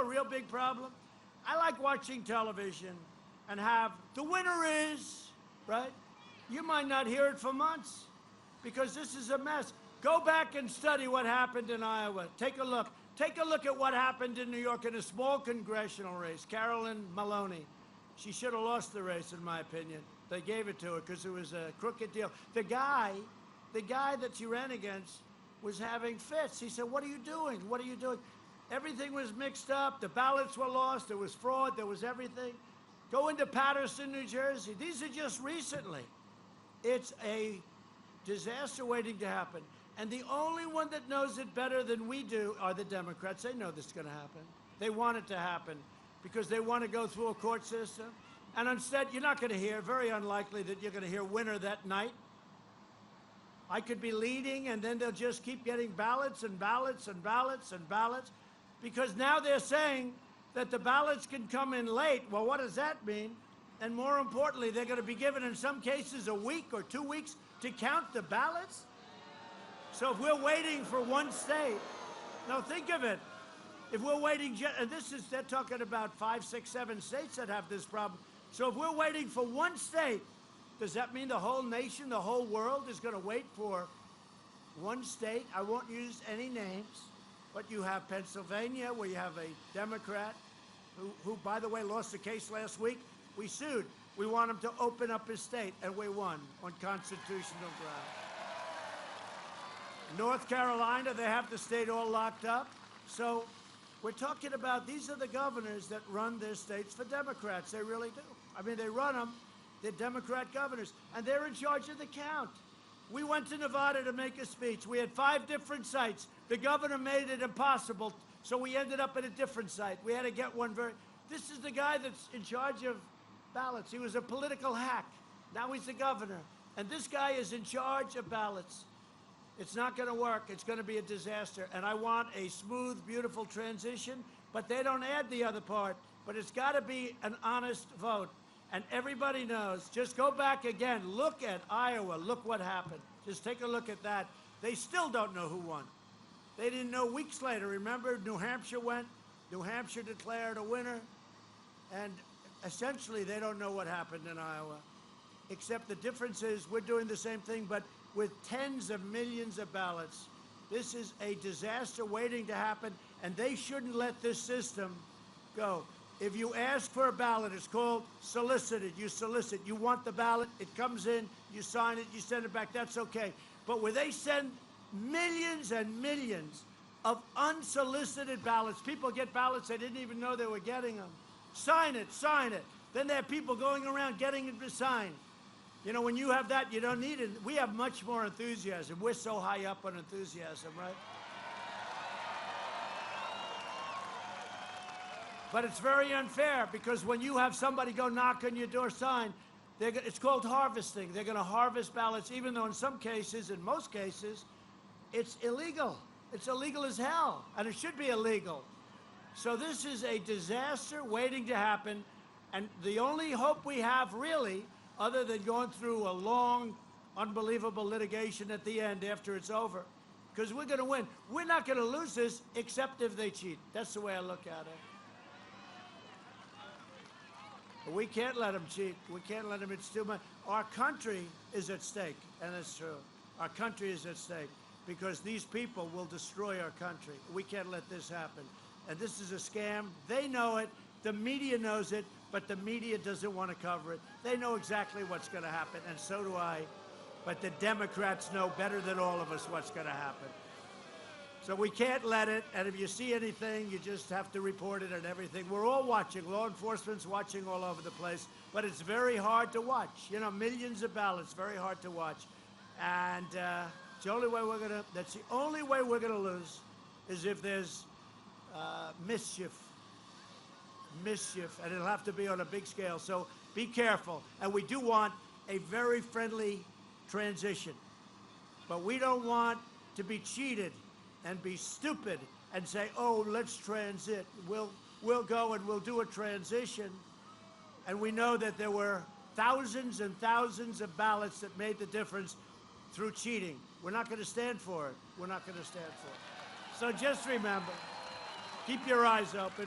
real big problem? I like watching television and have the winner is, right? You might not hear it for months because this is a mess. Go back and study what happened in Iowa. Take a look. Take a look at what happened in New York in a small congressional race. Carolyn Maloney. She should have lost the race, in my opinion. They gave it to her because it was a crooked deal. The guy that she ran against was having fits. He said, "What are you doing? What are you doing?" Everything was mixed up. The ballots were lost. There was fraud. There was everything. Go into Paterson, New Jersey. These are just recently. It's a disaster waiting to happen. And the only one that knows it better than we do are the Democrats. They know this is going to happen. They want it to happen because they want to go through a court system. And instead, you're not going to hear, very unlikely that you're going to hear winner that night. I could be leading, and then they'll just keep getting ballots and ballots and ballots and ballots, because now they're saying that the ballots can come in late. Well, what does that mean? And more importantly, they're going to be given, in some cases, a week or 2 weeks to count the ballots? So if we're waiting for one state, now think of it. If we're waiting, and they're talking about 5, 6, 7 states that have this problem. So if we're waiting for one state, does that mean the whole nation, the whole world is going to wait for one state? I won't use any names, but you have Pennsylvania, where you have a Democrat who, by the way, lost the case last week. We sued. We want him to open up his state, and we won on constitutional grounds. North Carolina, they have the state all locked up. So we're talking about, these are the governors that run their states for Democrats. They really do. I mean, they run them. They're Democrat governors, and they're in charge of the count. We went to Nevada to make a speech. We had 5 different sites. The governor made it impossible, so we ended up at a different site. We had to get one This is the guy that's in charge of ballots. He was a political hack. Now he's the governor. And this guy is in charge of ballots. It's not going to work. It's going to be a disaster. And I want a smooth, beautiful transition, but they don't add the other part. But it's got to be an honest vote. And everybody knows. Just go back again. Look at Iowa. Look what happened. Just take a look at that. They still don't know who won. They didn't know weeks later. Remember, New Hampshire went. New Hampshire declared a winner. And essentially, they don't know what happened in Iowa. Except the difference is we're doing the same thing, but with tens of millions of ballots. This is a disaster waiting to happen, and they shouldn't let this system go. If you ask for a ballot, it's called solicited. You solicit. You want the ballot. It comes in. You sign it. You send it back. That's okay. But where they send millions and millions of unsolicited ballots, people get ballots they didn't even know they were getting them. Sign it. Sign it. Then there are people going around getting it signed. You know, when you have that, you don't need it. We have much more enthusiasm. We're so high up on enthusiasm, right? But it's very unfair, because when you have somebody go knock on your door, sign, it's called harvesting. They're going to harvest ballots, even though in some cases, in most cases, it's illegal. It's illegal as hell, and it should be illegal. So this is a disaster waiting to happen, and the only hope we have, really, other than going through a long, unbelievable litigation at the end after it's over, because we're going to win. We're not going to lose this except if they cheat. That's the way I look at it. But we can't let them cheat. We can't let them. It's too much. Our country is at stake, and it's true. Our country is at stake because these people will destroy our country. We can't let this happen. And this is a scam. They know it. The media knows it, but the media doesn't want to cover it. They know exactly what's going to happen, and so do I. But the Democrats know better than all of us what's going to happen. So we can't let it, and if you see anything, you just have to report it and everything. We're all watching. Law enforcement's watching all over the place, but it's very hard to watch. You know, millions of ballots, very hard to watch. And it's the only way that's the only way we're going to lose is if there's mischief, and it'll have to be on a big scale. So be careful. And we do want a very friendly transition, but we don't want to be cheated and be stupid and say, oh, let's transit. We'll go and we'll do a transition. And we know that there were thousands and thousands of ballots that made the difference through cheating. We're not going to stand for it. We're not going to stand for it. So just remember, keep your eyes open.